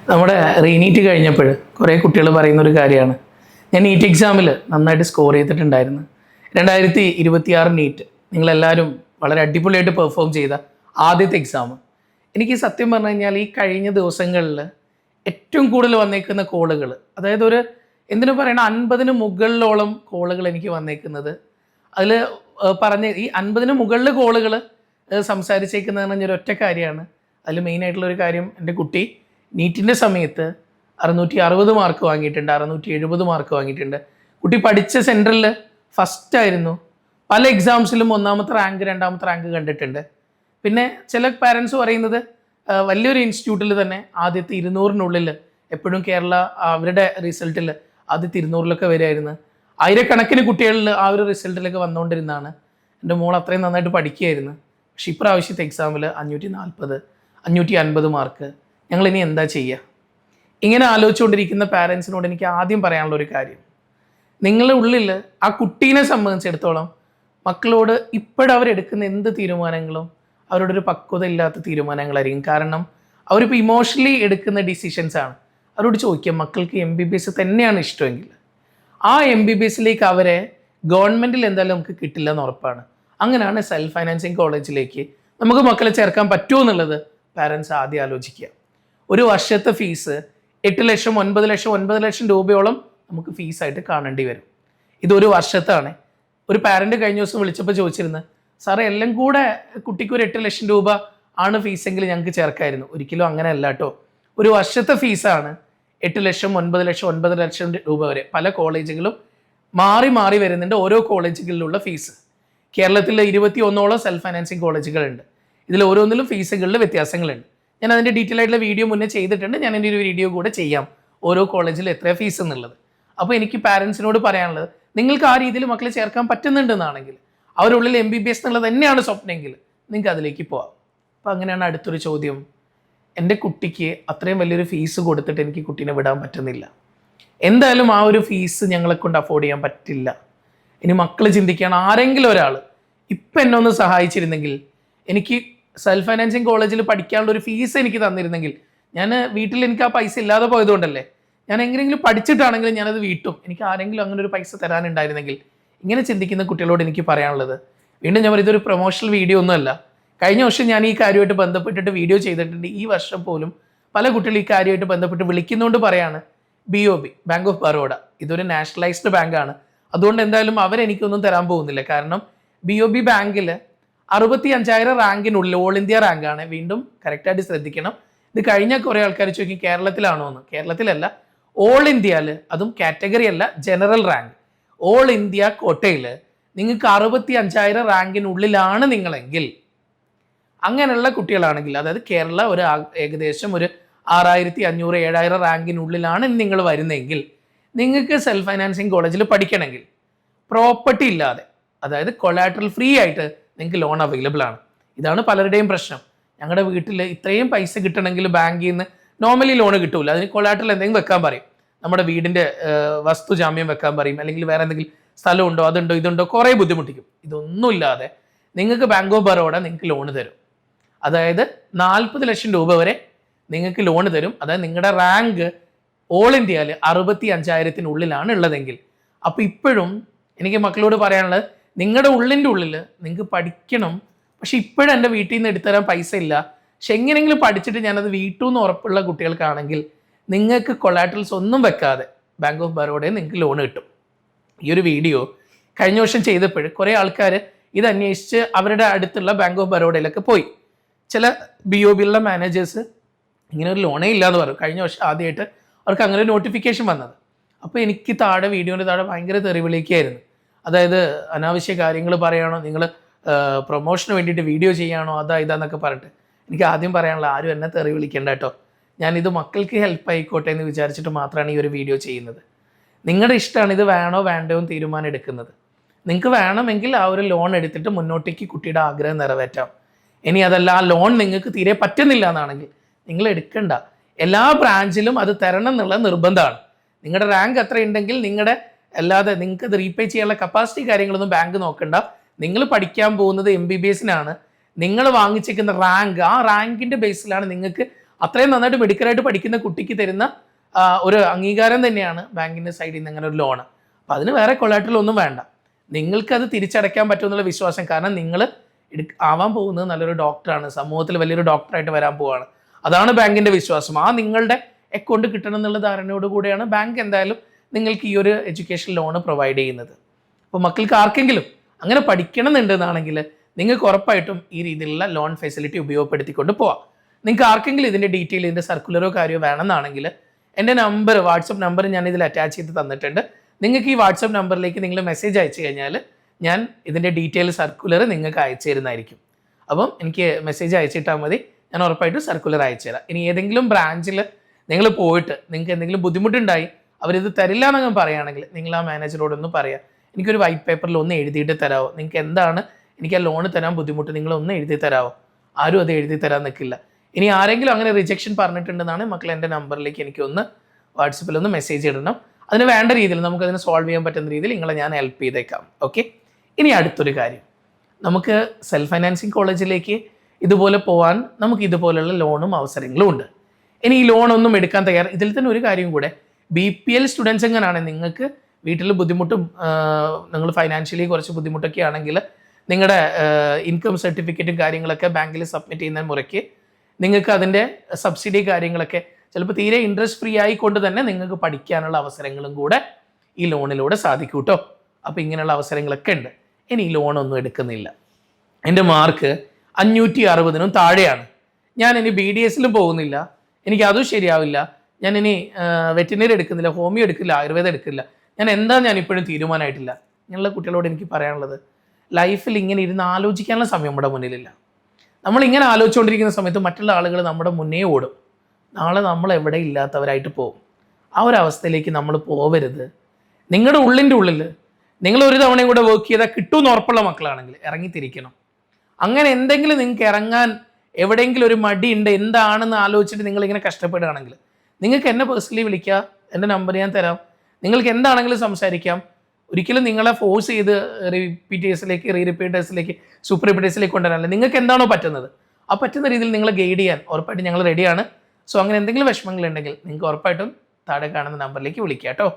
നമ്മുടെ റീനീറ്റ് കഴിഞ്ഞപ്പോൾ കുറേ കുട്ടികൾ പറയുന്നൊരു കാര്യമാണ്, ഞാൻ നീറ്റ് എക്സാമിൽ നന്നായിട്ട് സ്കോർ ചെയ്തിട്ടുണ്ടായിരുന്നു. 2026 നീറ്റ് നിങ്ങളെല്ലാവരും വളരെ അടിപൊളിയായിട്ട് പെർഫോം ചെയ്ത ആദ്യത്തെ എക്സാം. എനിക്ക് സത്യം പറഞ്ഞു കഴിഞ്ഞാൽ ഈ കഴിഞ്ഞ ദിവസങ്ങളിൽ ഏറ്റവും കൂടുതൽ വന്നേക്കുന്ന കോളുകൾ, അതായത് ഒരു എന്തിനു പറയണ 50-ന് മുകളിലോളം കോളുകൾ എനിക്ക് വന്നേക്കുന്നത്. അതിൽ പറഞ്ഞ ഈ 50-ന് മുകളിൽ കോളുകൾ സംസാരിച്ചേക്കുന്നതെന്ന് പറഞ്ഞൊരു ഒറ്റ കാര്യമാണ്. അതിൽ മെയിനായിട്ടുള്ളൊരു കാര്യം, എൻ്റെ കുട്ടി നീറ്റിൻ്റെ സമയത്ത് 660 മാർക്ക് വാങ്ങിയിട്ടുണ്ട്, 670 മാർക്ക് വാങ്ങിയിട്ടുണ്ട്. കുട്ടി പഠിച്ച സെൻറ്ററിൽ ഫസ്റ്റായിരുന്നു. പല എക്സാംസിലും ഒന്നാമത്തെ റാങ്ക്, രണ്ടാമത്തെ റാങ്ക് കണ്ടിട്ടുണ്ട്. പിന്നെ ചില പാരൻസ് പറയുന്നത് വലിയൊരു ഇൻസ്റ്റിറ്റ്യൂട്ടിൽ തന്നെ ആദ്യത്തെ 200-നുള്ളിൽ എപ്പോഴും കേരള അവരുടെ റിസൾട്ടിൽ ആദ്യത്തെ 200-ലൊക്കെ വരുമായിരുന്നു. ആയിരക്കണക്കിന് കുട്ടികളിൽ ആ ഒരു റിസൾട്ടിലൊക്കെ വന്നുകൊണ്ടിരുന്നതാണ്. എൻ്റെ മോൾ അത്രയും നന്നായിട്ട് പഠിക്കുകയായിരുന്നു. പക്ഷേ ഇപ്രാവശ്യത്തെ എക്സാമിൽ 540, 550 മാർക്ക്. ഞങ്ങളിനി എന്താ ചെയ്യുക? ഇങ്ങനെ ആലോചിച്ചുകൊണ്ടിരിക്കുന്ന പാരൻസിനോട് എനിക്ക് ആദ്യം പറയാനുള്ള ഒരു കാര്യം, നിങ്ങളുടെ ഉള്ളിൽ ആ കുട്ടീനെ സംബന്ധിച്ചിടത്തോളം മക്കളോട് ഇപ്പോഴവരെടുക്കുന്ന എന്ത് തീരുമാനങ്ങളും അവരോടൊരു പക്വത ഇല്ലാത്ത തീരുമാനങ്ങളായിരിക്കും. കാരണം അവരിപ്പോൾ ഇമോഷണലി എടുക്കുന്ന ഡിസിഷൻസാണ്. അവരോട് ചോദിക്കുക, മക്കൾക്ക് MBBS തന്നെയാണ് ഇഷ്ടമെങ്കിൽ ആ MBBSയിലേക്ക് അവരെ ഗവൺമെൻറ്റിൽ എന്തായാലും നമുക്ക് കിട്ടില്ല എന്ന് ഉറപ്പാണ്. അങ്ങനെയാണ് സെൽഫ് ഫൈനാൻസിങ് കോളേജിലേക്ക് നമുക്ക് മക്കളെ ചേർക്കാൻ പറ്റുമോ എന്നുള്ളത് പാരൻസ് ആദ്യം ആലോചിക്കുക. ഒരു വർഷത്തെ ഫീസ് 8 ലക്ഷം, 9 ലക്ഷം, 9 ലക്ഷം രൂപയോളം നമുക്ക് ഫീസായിട്ട് കാണേണ്ടി വരും. ഇതൊരു വർഷത്താണ്. ഒരു പാരൻറ്റ് കഴിഞ്ഞ ദിവസം വിളിച്ചപ്പോൾ ചോദിച്ചിരുന്നു, സാറേ എല്ലാം കൂടെ കുട്ടിക്ക് ഒരു 8 ലക്ഷം രൂപ ആണ് ഫീസെങ്കിൽ ഞങ്ങൾക്ക് ചേർക്കായിരുന്നു. ഒരിക്കലും അങ്ങനെ അല്ല കേട്ടോ. ഒരു വർഷത്തെ ഫീസാണ് 8 ലക്ഷം, 9 ലക്ഷം, 9 ലക്ഷം രൂപ വരെ. പല കോളേജുകളും മാറി മാറി വരുന്നുണ്ട് ഓരോ കോളേജുകളിലുള്ള ഫീസ്. കേരളത്തിൽ 21ഓളം സെൽഫ് ഫൈനാൻസിങ് കോളേജുകളുണ്ട്. ഇതിൽ ഓരോന്നിലും ഫീസുകളിൽ വ്യത്യാസങ്ങളുണ്ട്. ഞാൻ അതിൻ്റെ ഡീറ്റെയിൽ ആയിട്ടുള്ള വീഡിയോ മുന്നേ ചെയ്തിട്ടുണ്ട്. ഞാൻ എൻ്റെ ഒരു വീഡിയോ കൂടെ ചെയ്യാം, ഓരോ കോളേജിൽ എത്ര ഫീസ് എന്നുള്ളത്. അപ്പോൾ എനിക്ക് പാരൻസിനോട് പറയാനുള്ളത്, നിങ്ങൾക്ക് ആ രീതിയിൽ മക്കളെ ചേർക്കാൻ പറ്റുന്നുണ്ടെന്നാണെങ്കിൽ, അവരുള്ളിൽ MBBS എന്നുള്ളത് തന്നെയാണ് സ്വപ്നമെങ്കിൽ നിങ്ങൾക്ക് അതിലേക്ക് പോവാം. അപ്പോൾ അങ്ങനെയാണ് അടുത്തൊരു ചോദ്യം, എൻ്റെ കുട്ടിക്ക് അത്രയും വലിയൊരു ഫീസ് കൊടുത്തിട്ട് എനിക്ക് കുട്ടീനെ വിടാൻ പറ്റുന്നില്ല. എന്തായാലും ആ ഒരു ഫീസ് ഞങ്ങളെ കൊണ്ട് അഫോർഡ് ചെയ്യാൻ പറ്റില്ല. ഇനി മക്കൾ ചിന്തിക്കുകയാണ്, ആരെങ്കിലും ഒരാൾ ഇപ്പം എന്നെ ഒന്ന് സഹായിച്ചിരുന്നെങ്കിൽ, എനിക്ക് സെൽഫ് ഫൈനാൻസിങ് കോളേജിൽ പഠിക്കാനുള്ള ഒരു ഫീസ് എനിക്ക് തന്നിരുന്നെങ്കിൽ, ഞാൻ വീട്ടിൽ എനിക്ക് ആ പൈസ ഇല്ലാതെ പോയതുകൊണ്ടല്ലേ, ഞാൻ എങ്ങനെയെങ്കിലും പഠിച്ചിട്ടാണെങ്കിലും ഞാനത് വീട്ടും, എനിക്ക് ആരെങ്കിലും അങ്ങനെ ഒരു പൈസ തരാനുണ്ടായിരുന്നെങ്കിൽ. ഇങ്ങനെ ചിന്തിക്കുന്ന കുട്ടികളോട് എനിക്ക് പറയാനുള്ളത്, വീണ്ടും ഞാൻ ഇതൊരു പ്രൊമോഷണൽ വീഡിയോ ഒന്നുമല്ല. കഴിഞ്ഞ വർഷം ഞാൻ ഈ കാര്യമായിട്ട് ബന്ധപ്പെട്ടിട്ട് വീഡിയോ ചെയ്തിട്ടുണ്ട്. ഈ വർഷം പോലും പല കുട്ടികൾ ഈ കാര്യമായിട്ട് ബന്ധപ്പെട്ട് വിളിക്കുന്നതുകൊണ്ട് പറയാണ്, BOB, ബാങ്ക് ഓഫ് ബറോഡ, ഇതൊരു നാഷണലൈസ്ഡ് ബാങ്കാണ്. അതുകൊണ്ട് എന്തായാലും അവരെനിക്കൊന്നും തരാൻ പോകുന്നില്ല. കാരണം BOB ബാങ്കിൽ 65,000 റാങ്കിനുള്ളിൽ, ഓൾ ഇന്ത്യ റാങ്കാണ്. വീണ്ടും കറക്റ്റായിട്ട് ശ്രദ്ധിക്കണം. ഇത് കഴിഞ്ഞ കുറേ ആൾക്കാർ ചോദിക്കും കേരളത്തിലാണോ എന്ന്. കേരളത്തിലല്ല, ഓൾ ഇന്ത്യയിൽ, അതും കാറ്റഗറി അല്ല, ജനറൽ റാങ്ക്. ഓൾ ഇന്ത്യ കോട്ടയിൽ നിങ്ങൾക്ക് 65,000 റാങ്കിനുള്ളിലാണ് നിങ്ങളെങ്കിൽ, അങ്ങനെയുള്ള കുട്ടികളാണെങ്കിൽ, അതായത് കേരള ഒരു ഏകദേശം ഒരു 6,500, 7,000 റാങ്കിനുള്ളിലാണ് നിങ്ങൾ വരുന്നതെങ്കിൽ, നിങ്ങൾക്ക് സെൽഫ് ഫൈനാൻസിങ് കോളേജിൽ പഠിക്കണമെങ്കിൽ പ്രോപ്പർട്ടി ഇല്ലാതെ, അതായത് കൊളാട്രൽ ഫ്രീ ആയിട്ട് നിങ്ങൾക്ക് ലോൺ അവൈലബിൾ ആണ്. ഇതാണ് പലരുടെയും പ്രശ്നം. ഞങ്ങളുടെ വീട്ടിൽ ഇത്രയും പൈസ കിട്ടണമെങ്കിൽ ബാങ്കിൽ നിന്ന് നോർമലി ലോൺ കിട്ടൂല, അതിന് കൊളാട്രൽ എന്തെങ്കിലും വെക്കാൻ പറയും. നമ്മുടെ വീടിൻ്റെ വസ്തു ജാമ്യം വെക്കാൻ പറയും, അല്ലെങ്കിൽ വേറെ എന്തെങ്കിലും സ്ഥലമുണ്ടോ, അതുണ്ടോ, ഇതുണ്ടോ, കുറേ ബുദ്ധിമുട്ടിക്കും. ഇതൊന്നുമില്ലാതെ നിങ്ങൾക്ക് ബാങ്ക് ഓഫ് ബറോഡ നിങ്ങൾക്ക് ലോൺ തരും. അതായത് 40 ലക്ഷം രൂപ വരെ നിങ്ങൾക്ക് ലോൺ തരും. അതായത് നിങ്ങളുടെ റാങ്ക് ഓൾ ഇന്ത്യയിൽ 65,000-നുള്ളിലാണ് ഉള്ളതെങ്കിൽ. അപ്പോൾ ഇപ്പോഴും എനിക്ക് മക്കളോട് പറയാനുള്ളത്, നിങ്ങളുടെ ഉള്ളിൻ്റെ ഉള്ളിൽ നിങ്ങൾക്ക് പഠിക്കണം, പക്ഷെ ഇപ്പോഴും എൻ്റെ വീട്ടിൽ നിന്ന് എടുത്തുതരാൻ പൈസ ഇല്ല, പക്ഷെ എങ്ങനെയെങ്കിലും പഠിച്ചിട്ട് ഞാനത് വീട്ടിൽ ഉറപ്പുള്ള കുട്ടികൾക്കാണെങ്കിൽ നിങ്ങൾക്ക് കൊളാട്രൽസ് ഒന്നും വെക്കാതെ ബാങ്ക് ഓഫ് ബറോഡയിൽ നിങ്ങൾക്ക് ലോൺ കിട്ടും. ഈ ഒരു വീഡിയോ കഴിഞ്ഞ വർഷം ചെയ്തപ്പോൾ കുറേ ആൾക്കാർ ഇത് അന്വേഷിച്ച് അവരുടെ അടുത്തുള്ള ബാങ്ക് ഓഫ് ബറോഡയിലൊക്കെ പോയി. ചില BOBയിലുള്ള മാനേജേഴ്സ് ഇങ്ങനെ ഒരു ലോണേ ഇല്ല എന്ന് പറയും. കഴിഞ്ഞ വർഷം ആദ്യമായിട്ട് അവർക്ക് അങ്ങനെ ഒരു നോട്ടിഫിക്കേഷൻ വന്നത്. അപ്പോൾ എനിക്ക് വീഡിയോൻ്റെ താഴെ ഭയങ്കര തെറിവിളിക്കായിരുന്നു. അതായത് അനാവശ്യ കാര്യങ്ങൾ പറയണോ, നിങ്ങൾ പ്രൊമോഷന് വേണ്ടിയിട്ട് വീഡിയോ ചെയ്യാണോ, ഇതാന്നൊക്കെ പറഞ്ഞിട്ട്. എനിക്ക് ആദ്യം പറയാനുള്ള, ആരും എന്നെ തെറി വിളിക്കേണ്ട കേട്ടോ. ഞാനിത് മക്കൾക്ക് ഹെൽപ്പ് ആയിക്കോട്ടെ എന്ന് വിചാരിച്ചിട്ട് മാത്രമാണ് ഈ ഒരു വീഡിയോ ചെയ്യുന്നത്. നിങ്ങളുടെ ഇഷ്ടമാണ് ഇത് വേണോ വേണ്ടയോ എന്ന് തീരുമാനം എടുക്കുന്നത്. നിങ്ങൾക്ക് വേണമെങ്കിൽ ആ ഒരു ലോൺ എടുത്തിട്ട് മുന്നോട്ടേക്ക് കുട്ടിയുടെ ആഗ്രഹം നിറവേറ്റാം. ഇനി അതല്ല, ആ ലോൺ നിങ്ങൾക്ക് തീരെ പറ്റുന്നില്ല എന്നാണെങ്കിൽ നിങ്ങൾ എടുക്കണ്ട. എല്ലാ ബ്രാഞ്ചിലും അത് തരണം എന്നുള്ള നിർബന്ധമാണ്. നിങ്ങളുടെ റാങ്ക് അത്ര ഉണ്ടെങ്കിൽ നിങ്ങളുടെ, അല്ലാതെ നിങ്ങൾക്ക് അത് റീപേ ചെയ്യാനുള്ള കപ്പാസിറ്റി കാര്യങ്ങളൊന്നും ബാങ്ക് നോക്കണ്ട. നിങ്ങൾ പഠിക്കാൻ പോകുന്നത് MBBSനാണ്. നിങ്ങൾ വാങ്ങിച്ചേക്കുന്ന റാങ്ക്, ആ റാങ്കിൻ്റെ ബേസിലാണ് നിങ്ങൾക്ക് അത്രയും നന്നായിട്ട് മെഡിക്കലായിട്ട് പഠിക്കുന്ന കുട്ടിക്ക് തരുന്ന ഒരു അംഗീകാരം തന്നെയാണ് ബാങ്കിൻ്റെ സൈഡിൽ നിന്ന് അങ്ങനെ ഒരു ലോണ്. അപ്പം അതിന് വേറെ കൊളാറ്ററൽ ഒന്നും വേണ്ട. നിങ്ങൾക്കത് തിരിച്ചടയ്ക്കാൻ പറ്റുമെന്നുള്ള വിശ്വാസം, കാരണം നിങ്ങൾ ആവാൻ പോകുന്നത് നല്ലൊരു ഡോക്ടറാണ്, സമൂഹത്തിൽ വലിയൊരു ഡോക്ടറായിട്ട് വരാൻ പോവുകയാണ്. അതാണ് ബാങ്കിൻ്റെ വിശ്വാസം. ആ നിങ്ങളുടെ അക്കൗണ്ട് കിട്ടണം എന്നുള്ള ധാരണയോട് കൂടിയാണ് ബാങ്ക് എന്തായാലും നിങ്ങൾക്ക് ഈ ഒരു എഡ്യൂക്കേഷൻ ലോണ് പ്രൊവൈഡ് ചെയ്യുന്നത്. അപ്പോൾ മക്കൾക്ക് ആർക്കെങ്കിലും അങ്ങനെ പഠിക്കണം എന്നുണ്ടെന്നാണെങ്കിൽ നിങ്ങൾക്ക് ഉറപ്പായിട്ടും ഈ രീതിയിലുള്ള ലോൺ ഫെസിലിറ്റി ഉപയോഗപ്പെടുത്തിക്കൊണ്ട് പോവാം. നിങ്ങൾക്ക് ആർക്കെങ്കിലും ഇതിൻ്റെ ഡീറ്റെയിൽ, ഇതിൻ്റെ സർക്കുലറോ കാര്യമോ വേണമെന്നാണെങ്കിൽ എൻ്റെ നമ്പർ, വാട്സപ്പ് നമ്പർ ഞാൻ ഇതിൽ അറ്റാച്ച് ചെയ്ത് തന്നിട്ടുണ്ട്. നിങ്ങൾക്ക് ഈ വാട്സപ്പ് നമ്പറിലേക്ക് നിങ്ങൾ മെസ്സേജ് അയച്ചു കഴിഞ്ഞാൽ ഞാൻ ഇതിൻ്റെ ഡീറ്റെയിൽ സർക്കുലർ നിങ്ങൾക്ക് അയച്ചു തരുന്നതായിരിക്കും. അപ്പം എനിക്ക് മെസ്സേജ് അയച്ചിട്ടാൽ മതി, ഞാൻ ഉറപ്പായിട്ടും സർക്കുലർ അയച്ചു തരാം. ഇനി ഏതെങ്കിലും ബ്രാഞ്ചിൽ നിങ്ങൾ പോയിട്ട് നിങ്ങൾക്ക് എന്തെങ്കിലും ബുദ്ധിമുട്ടുണ്ടായി അവരിത് തരില്ല എന്നങ്ങ് പറയുകയാണെങ്കിൽ നിങ്ങൾ ആ മാനേജറോടൊന്ന് പറയാം, എനിക്കൊരു വൈറ്റ് പേപ്പറിൽ ഒന്ന് എഴുതിയിട്ട് തരാമോ, നിങ്ങൾക്ക് എന്താണ് എനിക്ക് ആ ലോണ് തരാൻ ബുദ്ധിമുട്ട്, നിങ്ങളൊന്ന് എഴുതി തരാമോ. ആരും അത് എഴുതി തരാൻ നിൽക്കില്ല. ഇനി ആരെങ്കിലും അങ്ങനെ റിജക്ഷൻ പറഞ്ഞിട്ടുണ്ടെന്നാണ് മക്കൾ എൻ്റെ നമ്പറിലേക്ക് എനിക്കൊന്ന് വാട്സപ്പിലൊന്ന് മെസ്സേജ് ഇടണം. അതിന് വേണ്ട രീതിയിൽ നമുക്കതിനെ സോൾവ് ചെയ്യാൻ പറ്റുന്ന രീതിയിൽ നിങ്ങളെ ഞാൻ ഹെൽപ്പ് ചെയ്തേക്കാം. ഓക്കെ. ഇനി അടുത്തൊരു കാര്യം, നമുക്ക് സെൽഫ് ഫൈനാൻസിങ് കോളേജിലേക്ക് ഇതുപോലെ പോകാൻ നമുക്ക് ഇതുപോലുള്ള ലോണും അവസരങ്ങളും ഉണ്ട്. ഇനി ഈ ലോണൊന്നും എടുക്കാൻ ഇതിൽ തന്നെ ഒരു കാര്യം കൂടെ, BPL സ്റ്റുഡൻസ് എങ്ങനെയാണ് നിങ്ങൾക്ക് വീട്ടിൽ ബുദ്ധിമുട്ടും നിങ്ങൾ ഫൈനാൻഷ്യലി കുറച്ച് ബുദ്ധിമുട്ടൊക്കെ ആണെങ്കിൽ നിങ്ങളുടെ ഇൻകം സർട്ടിഫിക്കറ്റും കാര്യങ്ങളൊക്കെ ബാങ്കിൽ സബ്മിറ്റ് ചെയ്യുന്ന മുറയ്ക്ക് നിങ്ങൾക്ക് അതിൻ്റെ സബ്സിഡി കാര്യങ്ങളൊക്കെ ചിലപ്പോൾ തീരെ ഇൻട്രസ്റ്റ് ഫ്രീ ആയിക്കൊണ്ട് തന്നെ നിങ്ങൾക്ക് പഠിക്കാനുള്ള അവസരങ്ങളും കൂടെ ഈ ലോണിലൂടെ സാധിക്കും കേട്ടോ. അപ്പോൾ ഇങ്ങനെയുള്ള അവസരങ്ങളൊക്കെ ഉണ്ട്. ഇനി ഈ ലോണൊന്നും എടുക്കുന്നില്ല, എൻ്റെ മാർക്ക് 560 താഴെയാണ്, ഞാൻ ഇനി BDSലും പോകുന്നില്ല, എനിക്ക് അതും ശരിയാവില്ല, ഞാൻ ഇനി വെറ്റിനറി എടുക്കുന്നില്ല, ഹോമിയോ എടുക്കില്ല, ആയുർവേദം എടുക്കില്ല, ഞാൻ ഇപ്പോഴും തീരുമാനമായിട്ടില്ല. ഇങ്ങനെയുള്ള കുട്ടികളോട് എനിക്ക് പറയാനുള്ളത്, ലൈഫിൽ ഇങ്ങനെ ഇരുന്ന് ആലോചിക്കാനുള്ള സമയം നമ്മുടെ മുന്നിലില്ല. നമ്മളിങ്ങനെ ആലോചിച്ചുകൊണ്ടിരിക്കുന്ന സമയത്ത് മറ്റുള്ള ആളുകൾ നമ്മുടെ മുന്നേ ഓടും. നാളെ നമ്മൾ എവിടെ ഇല്ലാത്തവരായിട്ട് പോകും. ആ ഒരു അവസ്ഥയിലേക്ക് നമ്മൾ പോവരുത്. നിങ്ങളുടെ ഉള്ളിൻ്റെ ഉള്ളിൽ നിങ്ങൾ ഒരു തവണയും കൂടെ വർക്ക് ചെയ്താൽ കിട്ടുമെന്ന് ഉറപ്പുള്ള മക്കളാണെങ്കിൽ ഇറങ്ങിത്തിരിക്കണം. അങ്ങനെ എന്തെങ്കിലും നിങ്ങൾക്ക് ഇറങ്ങാൻ എവിടെയെങ്കിലും ഒരു മടിയുണ്ട്, എന്താണെന്ന് ആലോചിച്ചിട്ട് നിങ്ങളിങ്ങനെ കഷ്ടപ്പെടുകയാണെങ്കിൽ നിങ്ങൾക്ക് എന്നെ പേഴ്സണലി വിളിക്കുക, എൻ്റെ നമ്പർ ഞാൻ തരാം, നിങ്ങൾക്ക് എന്താണെങ്കിലും സംസാരിക്കാം. ഒരിക്കലും നിങ്ങളെ ഫോഴ്സ് ചെയ്ത് റിപ്പീറ്റേഴ്സിലേക്ക് സൂപ്പർ റിപ്പീറ്റേഴ്സിലേക്ക് കൊണ്ടുവരാനല്ല. നിങ്ങൾക്ക് എന്താണോ പറ്റുന്നത് ആ പറ്റുന്ന രീതിയിൽ നിങ്ങളെ ഗൈഡ് ചെയ്യാൻ ഉറപ്പായിട്ടും ഞങ്ങൾ റെഡിയാണ്. സോ അങ്ങനെ എന്തെങ്കിലും വിഷമങ്ങളുണ്ടെങ്കിൽ നിങ്ങൾക്ക് ഉറപ്പായിട്ടും താഴെ കാണുന്ന നമ്പറിലേക്ക് വിളിക്കാം കേട്ടോ.